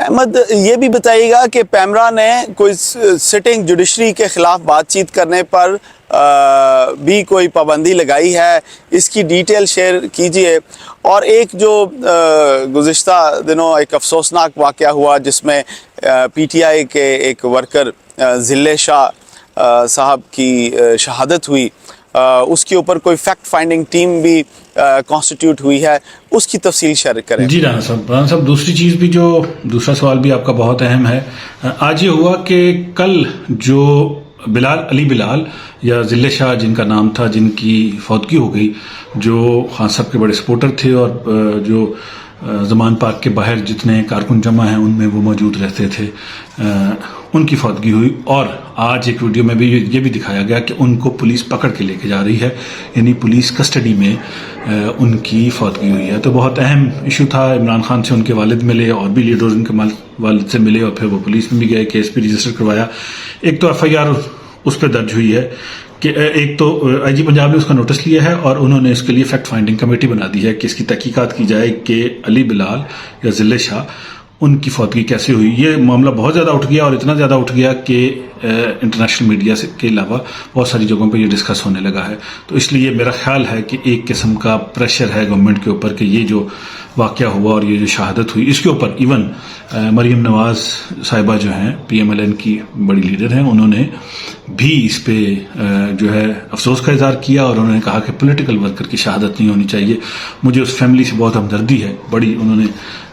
احمد یہ بھی بتائیے گا کہ پیمرا نے کوئی سٹنگ جوڈیشری کے خلاف بات چیت کرنے پر بھی کوئی پابندی لگائی ہے، اس کی ڈیٹیل شیئر کیجئے. اور ایک جو گزشتہ دنوں ایک افسوسناک واقعہ ہوا جس میں پی ٹی آئی کے ایک ورکر ذلے شاہ صاحب کی شہادت ہوئی، اس کے اوپر کوئی فیکٹ فائنڈنگ ٹیم بھی کانسٹیٹیوٹ ہوئی ہے، اس کی تفصیل شیئر کریں. جی رانا صاحب دوسری چیز بھی دوسرا سوال بھی آپ کا بہت اہم ہے. آج یہ ہوا کہ کل جو علی بلال یا ذلے شاہ جن کا نام تھا، جن کی فوتگی ہو گئی، جو خان صاحب کے بڑے سپورٹر تھے اور جو زمان پارک کے باہر جتنے کارکن جمع ہیں ان میں وہ موجود رہتے تھے، ان کی فوتگی ہوئی. اور آج ایک ویڈیو میں بھی یہ بھی دکھایا گیا کہ ان کو پولیس پکڑ کے لے کے جا رہی ہے، یعنی پولیس کسٹڈی میں ان کی فوتگی ہوئی ہے. تو بہت اہم ایشو تھا. عمران خان سے ان کے والد ملے اور بھی لیڈرز ان کے والد سے ملے، اور پھر وہ پولیس میں بھی گئے، کیس بھی رجسٹر کروایا. ایک تو ایف آئی آر اس پہ درج ہوئی ہے کہ ایک تو آئی جی پنجاب نے اس کا نوٹس لیا ہے اور انہوں نے اس کے لیے فیکٹ فائنڈنگ کمیٹی بنا دی ہے کہ اس کی تحقیقات کی جائے کہ علی بلال یا ذلے شاہ ان کی فوتگی کیسے ہوئی. یہ معاملہ بہت زیادہ اٹھ گیا اور اتنا زیادہ اٹھ گیا کہ انٹرنیشنل میڈیا کے علاوہ بہت ساری جگہوں پہ یہ ڈسکس ہونے لگا ہے. تو اس لیے میرا خیال ہے کہ ایک قسم کا پریشر ہے گورنمنٹ کے اوپر کہ یہ جو واقعہ ہوا اور یہ جو شہادت ہوئی اس کے اوپر ایون مریم نواز صاحبہ جو ہیں پی ایم ایل این کی بڑی لیڈر ہیں، انہوں نے بھی اس پہ جو ہے افسوس کا اظہار کیا اور انہوں نے کہا کہ پولیٹیکل ورکر کی شہادت نہیں ہونی چاہیے. مجھے اس فیملی سے بہت ہمدردی ہے، بڑی انہوں نے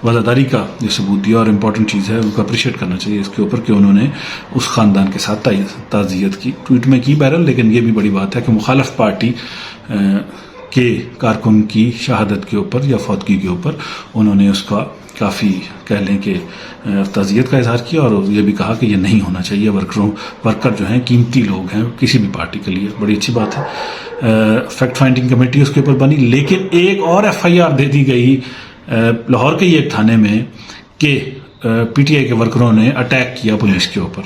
وفاداری کا جو ثبوت دیا اور امپورٹنٹ چیز ہے ان کو اپریشیٹ کرنا چاہیے اس کے اوپر کہ انہوں نے اس خاندان کے ساتھ تعزیت کی. ٹویٹ میں کی بہرحال، لیکن یہ بھی بڑی بات ہے کہ مخالف پارٹی کے کارکن کی شہادت کے اوپر یا فوتگی کے اوپر انہوں نے اس کا کافی کہہ لیں کہ تعزیت کا اظہار کیا اور یہ بھی کہا کہ یہ نہیں ہونا چاہیے. ورکر جو ہیں قیمتی لوگ ہیں کسی بھی پارٹی کے لیے، بڑی اچھی بات ہے. فیکٹ فائنڈنگ کمیٹی اس کے اوپر بنی، لیکن ایک اور ایف آئی آر دے دی گئی لاہور کے ہی ایک تھانے میں کہ پی ٹی آئی کے ورکروں نے اٹیک کیا پولیس کے اوپر.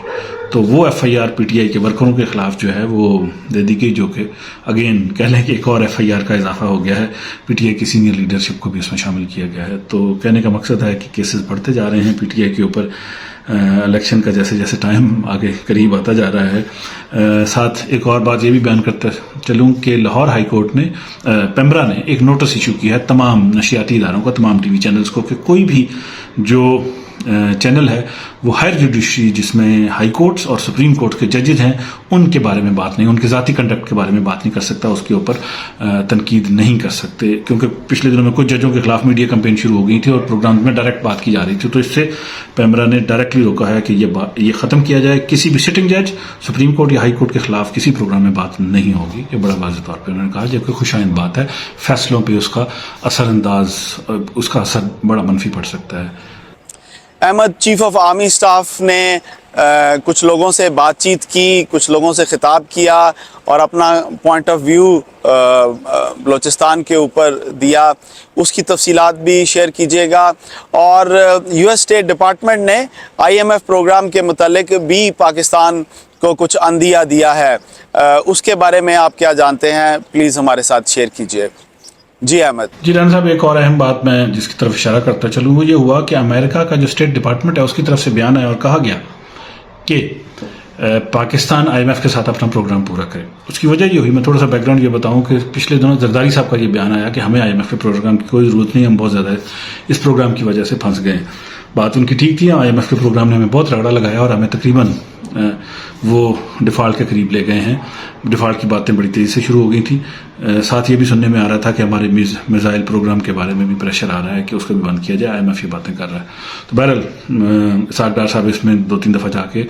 تو وہ F I R P T I کے ورکروں کے خلاف جو ہے وہ دے دی گئی، جو کہ اگین کہہ لیں کہ ایک اور ایف آئی آر کا اضافہ ہو گیا ہے. پی ٹی آئی کی سینئر لیڈرشپ کو بھی اس میں شامل کیا گیا ہے. تو کہنے کا مقصد ہے کہ کیسز بڑھتے جا رہے ہیں پی ٹی آئی کے اوپر. الیکشن کا جیسے جیسے ٹائم آگے قریب آتا جا رہا ہے. ساتھ ایک اور بات یہ بھی بیان کرتا چلوں کہ لاہور ہائی کورٹ نے پیمرا نے ایک نوٹس ایشو کیا ہے تمام نشریاتی اداروں کو، تمام ٹی وی چینلز کو، کہ کوئی بھی جو چینل ہے وہ ہائر جوڈیشری جس میں ہائی کورٹس اور سپریم کورٹ کے ججز ہیں ان کے بارے میں بات نہیں، ان کے ذاتی کنڈکٹ کے بارے میں بات نہیں کر سکتا، اس کے اوپر تنقید نہیں کر سکتے. کیونکہ پچھلے دنوں میں کچھ ججوں کے خلاف میڈیا کمپین شروع ہو گئی تھی اور پروگرام میں ڈائریکٹ بات کی جا رہی تھی. تو اس سے پیمرا نے ڈائریکٹلی روکا ہے کہ یہ ختم کیا جائے، کسی بھی سٹنگ جج سپریم کورٹ یا ہائی کورٹ کے خلاف کسی پروگرام میں بات نہیں ہوگی. یہ بڑا واضح طور پہ انہوں نے کہا، جبکہ خوشائند بات ہے، فیصلوں پہ اس کا اثر بڑا منفی پڑ سکتا ہے. Ahmed, chief of army staff نے کچھ لوگوں سے بات چیت کی، کچھ لوگوں سے خطاب کیا اور اپنا پوائنٹ آف ویو بلوچستان کے اوپر دیا. اس کی تفصیلات بھی شیئر کیجیے گا. اور یو ایس اسٹیٹ ڈپارٹمنٹ نے آئی ایم ایف پروگرام کے متعلق بھی پاکستان کو کچھ عندیہ دیا ہے، اس کے بارے میں آپ کیا جانتے ہیں؟ پلیز ہمارے ساتھ شیئر کیجیے. جی احمد. جی رانا صاحب، ایک اور اہم بات میں جس کی طرف اشارہ کرتا چلوں وہ یہ ہوا کہ امریکہ کا جو اسٹیٹ ڈپارٹمنٹ ہے اس کی طرف سے بیان آیا اور کہا گیا کہ پاکستان آئی ایم ایف کے ساتھ اپنا پروگرام پورا کرے. اس کی وجہ یہ ہوئی، میں تھوڑا سا بیک گراؤنڈ یہ بتاؤں کہ پچھلے دنوں زرداری صاحب کا یہ بیان آیا کہ ہمیں آئی ایم ایف کے پروگرام کی کوئی ضرورت نہیں، ہم بہت زیادہ اس پروگرام کی وجہ سے پھنس گئے. بات ان کی ٹھیک تھی، آئی ایم ایف کے پروگرام نے ہمیں بہت رگڑا لگایا اور ہمیں تقریباً وہ ڈیفالٹ کے قریب لے گئے ہیں. ڈیفالٹ کی باتیں بڑی تیزی سے شروع ہو گئی تھیں. ساتھ یہ بھی سننے میں آ رہا تھا کہ ہمارے میزائل پروگرام کے بارے میں بھی پریشر آ رہا ہے کہ اس کو بھی بند کیا جائے. آئی ایم ایف یہ باتیں کر رہا ہے. تو بہرحال اسحاق ڈار صاحب اس میں 2-3 دفعہ جا کے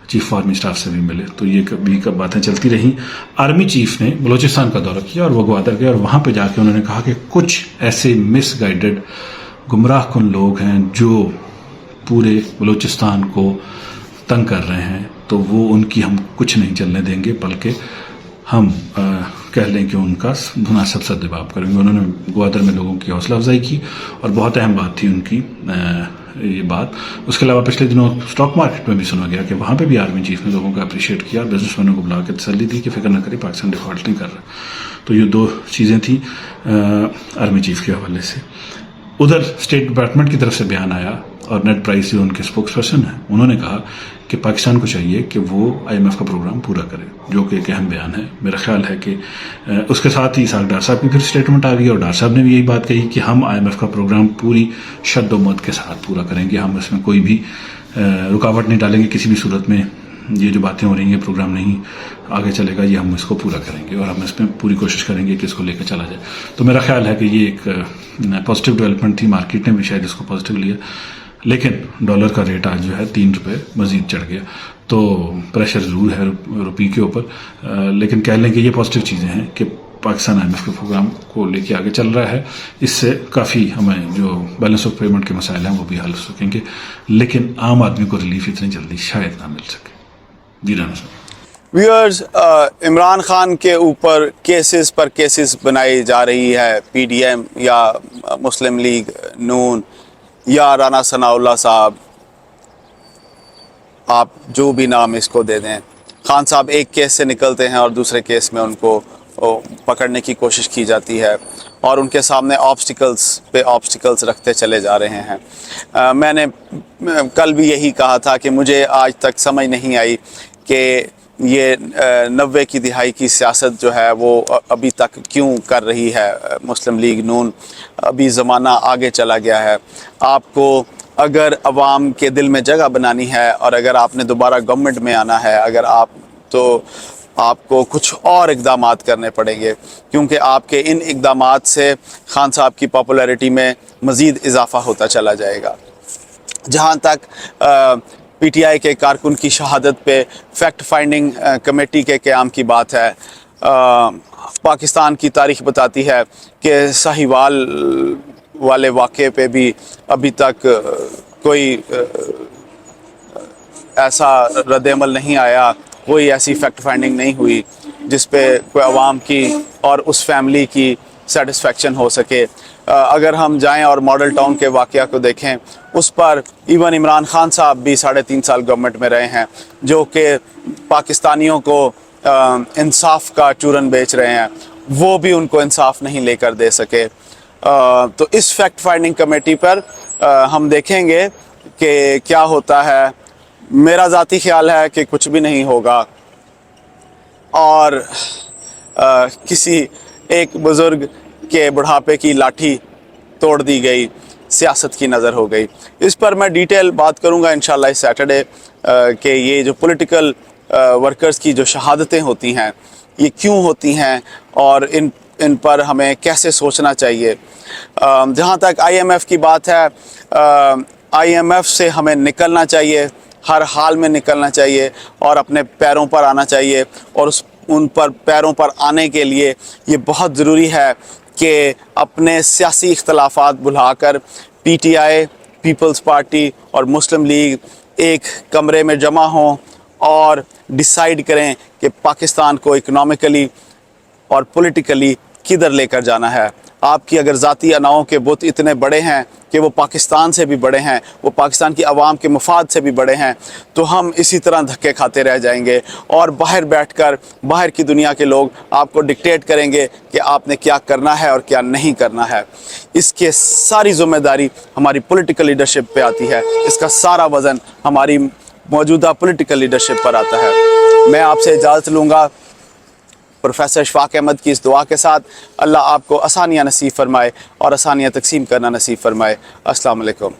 چیف آرمی اسٹاف سے بھی ملے، تو یہ کبھی باتیں چلتی رہیں. آرمی چیف نے بلوچستان کا دورہ کیا اور وہ گوادر گئے اور وہاں پہ جا کے انہوں نے کہا کہ کچھ ایسے مس گائیڈڈ گمراہ کن لوگ ہیں جو پورے بلوچستان کو تنگ کر رہے ہیں، تو وہ ان کی ہم کچھ نہیں چلنے دیں گے، بلکہ ہم کہہ لیں کہ ان کا مناسب سد جواب کریں گے. انہوں نے گوادر میں لوگوں کی حوصلہ افزائی کی اور بہت اہم بات تھی ان کی یہ بات. اس کے علاوہ پچھلے دنوں اسٹاک مارکیٹ میں بھی سنا گیا کہ وہاں پہ بھی آرمی چیف نے لوگوں کا اپریشیٹ کیا اور بزنس مینوں کو بلا کے تسلی دی کہ فکر نہ کریں، پاکستان ڈیفالٹ نہیں کر رہا. تو یہ 2 چیزیں تھیں آرمی چیف کے حوالے سے. ادھر اسٹیٹ ڈپارٹمنٹ کی طرف سے بیان آیا اور نیٹ پرائس جو ان کے اسپوکس پرسن ہیں انہوں نے کہا کہ پاکستان کو چاہیے کہ وہ IMF کا پروگرام پورا کرے، جو کہ ایک اہم بیان ہے۔ میرا خیال ہے کہ اس کے ساتھ ہی اسحاق ڈار صاحب کی پھر اسٹیٹمنٹ آ گئی، اور ڈار صاحب نے بھی یہی بات کہی کہ ہم IMF کا پروگرام پوری شد و مد کے ساتھ پورا کریں گے، ہم اس میں کوئی بھی رکاوٹ نہیں ڈالیں گے کسی بھی صورت میں۔ یہ جو باتیں ہو رہی ہیں پروگرام نہیں آگے چلے گا، یہ ہم اس کو پورا کریں گے اور ہم اس میں پوری کوشش کریں گے کہ اس کو لے کے چلا جائے۔ تو میرا خیال ہے کہ یہ ایک پازیٹیو ڈیولپمنٹ تھی، مارکیٹ نے بھی شاید اس کو پازیٹیو لیا، لیکن ڈالر کا ریٹ آج جو ہے 3 روپے مزید چڑھ گیا، تو پریشر ضرور ہے روپی کے اوپر، لیکن کہہ لیں کہ یہ پازیٹیو چیزیں ہیں کہ پاکستان IMF کے پروگرام کو لے کے آگے چل رہا ہے۔ اس سے کافی ہمیں جو بیلنس آف پیمنٹ کے مسائل ہیں وہ بھی حل ہو سکیں گے، لیکن عام آدمی کو ریلیف اتنی جلدی شاید نہ مل سکے۔ جی رانا صاحب۔ ویورز، عمران خان کے اوپر کیسز پر کیسز بنائی جا رہی ہے، PDM یا مسلم لیگ نون یا رانا ثناء اللہ صاحب، آپ جو بھی نام اس کو دے دیں۔ خان صاحب ایک کیس سے نکلتے ہیں اور دوسرے کیس میں ان کو پکڑنے کی کوشش کی جاتی ہے، اور ان کے سامنے آبسٹیکلز پہ آبسٹیکلز رکھتے چلے جا رہے ہیں۔ میں نے کل بھی یہی کہا تھا کہ مجھے آج تک سمجھ نہیں آئی کہ یہ 90 کی دہائی کی سیاست جو ہے وہ ابھی تک کیوں کر رہی ہے مسلم لیگ نون۔ ابھی زمانہ آگے چلا گیا ہے۔ آپ کو اگر عوام کے دل میں جگہ بنانی ہے اور اگر آپ نے دوبارہ گورنمنٹ میں آنا ہے، اگر آپ کو کچھ اور اقدامات کرنے پڑیں گے، کیونکہ آپ کے ان اقدامات سے خان صاحب کی پاپولیرٹی میں مزید اضافہ ہوتا چلا جائے گا۔ جہاں تک PTI کے کارکن کی شہادت پہ فیکٹ فائنڈنگ کمیٹی کے قیام کی بات ہے، پاکستان کی تاریخ بتاتی ہے کہ ساہیوال والے واقعے پہ بھی ابھی تک کوئی ایسا رد عمل نہیں آیا، کوئی ایسی فیکٹ فائنڈنگ نہیں ہوئی جس پہ کوئی عوام کی اور اس فیملی کی سیٹسفیکشن ہو سکے۔ اگر ہم جائیں اور ماڈل ٹاؤن کے واقعہ کو دیکھیں، اس پر ایون عمران خان صاحب بھی 3.5 سال گورنمنٹ میں رہے ہیں، جو کہ پاکستانیوں کو انصاف کا چورن بیچ رہے ہیں، وہ بھی ان کو انصاف نہیں لے کر دے سکے۔ تو اس فیکٹ فائنڈنگ کمیٹی پر ہم دیکھیں گے کہ کیا ہوتا ہے۔ میرا ذاتی خیال ہے کہ کچھ بھی نہیں ہوگا، اور کسی ایک بزرگ کے بڑھاپے کی لاٹھی توڑ دی گئی، سیاست کی نظر ہو گئی۔ اس پر میں ڈیٹیل بات کروں گا انشاءاللہ اس سیٹرڈے، کہ یہ جو پولیٹیکل ورکرز کی جو شہادتیں ہوتی ہیں یہ کیوں ہوتی ہیں اور ان پر ہمیں کیسے سوچنا چاہیے۔ جہاں تک IMF کی بات ہے، IMF سے ہمیں نکلنا چاہیے، ہر حال میں نکلنا چاہیے اور اپنے پیروں پر آنا چاہیے، اور ان پر پیروں پر آنے کے لیے یہ بہت ضروری ہے کہ اپنے سیاسی اختلافات بھلا کر PTI، پیپلز پارٹی اور مسلم لیگ ایک کمرے میں جمع ہوں اور ڈیسائیڈ کریں کہ پاکستان کو اکنامکلی اور پولیٹیکلی کدھر لے کر جانا ہے۔ آپ کی اگر ذاتی اناؤں کے بت اتنے بڑے ہیں کہ وہ پاکستان سے بھی بڑے ہیں، وہ پاکستان کی عوام کے مفاد سے بھی بڑے ہیں، تو ہم اسی طرح دھکے کھاتے رہ جائیں گے، اور باہر بیٹھ کر باہر کی دنیا کے لوگ آپ کو ڈکٹیٹ کریں گے کہ آپ نے کیا کرنا ہے اور کیا نہیں کرنا ہے۔ اس کے ساری ذمہ داری ہماری پولیٹیکل لیڈرشپ پہ آتی ہے، اس کا سارا وزن ہماری موجودہ پولیٹیکل لیڈرشپ پر آتا ہے۔ میں آپ سے اجازت لوں گا پروفیسر اشفاق احمد کی اس دعا کے ساتھ۔ اللہ آپ کو آسانیاں نصیب فرمائے اور آسانیاں تقسیم کرنا نصیب فرمائے۔ السلام علیکم۔